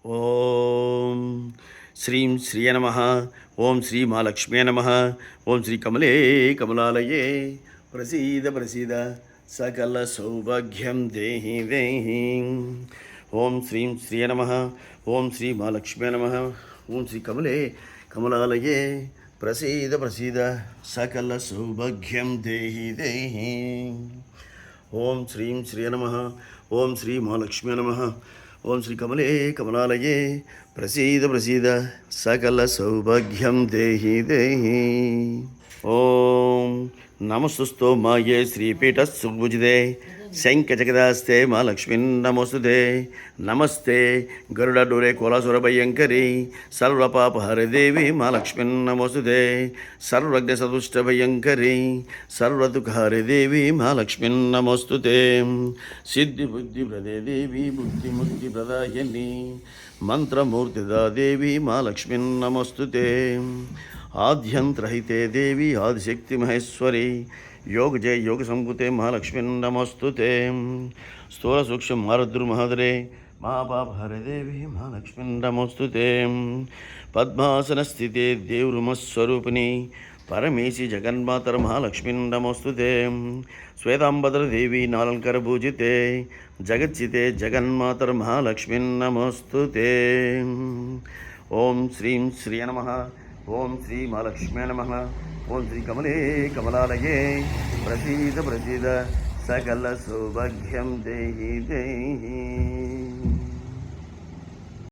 ఓం శ్రీం శ్రీయ నమ. ఓం శ్రీ మహాలక్ష్మ్యే నమ. ఓం శ్రీ కమలే కమలాలయే ప్రసీద ప్రసీద సకల సౌభాగ్యం దేహి దేహి. ఓం శ్రీం శ్రీయ నమ. ఓం శ్రీ మహాలక్ష్మ్యే నమ. ఓం శ్రీ కమలే కమలాలయే ప్రసీద ప్రసీద సకల సౌభాగ్యం దేహి దేహి. ఓం శ్రీం శ్రీయ నమ. ఓం శ్రీ మహాలక్ష్మ్యే నమ. ఓం శ్రీ కమలే కమలాలయే ప్రసీద ప్రసీద సకల సౌభాగ్యం దేహి దేహి. ఓం నమస్తుస్తో మాయే శ్రీపీఠ సుభుజిదే శంఖచకదాస్తే మా లక్ష్మీన్ నమోస్తుతే. నమస్తే గరుడడోరే కోలాసురభయంకరి సర్వపాపహర దేవి మా లక్ష్మీన్ నమోస్తుతే. సర్వజ్ఞ సదుష్టభయంకరి సర్వదుఃఖహర దేవి మా లక్ష్మీన్ నమోస్తుతే. సిద్ధి బుద్ధి ప్రదే దేవి బుద్ధిముక్తి ప్రదాయని మంత్రమూర్తిదా దేవి మా లక్ష్మీన్ నమోస్తుతే. ఆద్యంత్రహితే దేవి ఆదిశక్తి మహేశ్వరి योग जय योग संभूते महालक्ष्मी नमोस्तुते. स्थूल सूक्ष्म मारुद्र महादरे महापाप हरे देवी महालक्ष्मी नमोस्तुते. पद्मासन स्थिते देवरुमस्वरूपिणी परमेशी जगन्मातर महालक्ष्मी नमोस्तुते. श्वेतांबर देवी नालंकर पूजिते जगच्चिते जगन्मातर महालक्ष्मी नमोस्तुते. ओम श्रीं श्रिय नमः. ओम श्री महालक्ष्म्ये नमः. ओम श्री कमले कमलालये प्रसीद प्रसीद सकल सौभाग्यं देहि देहि.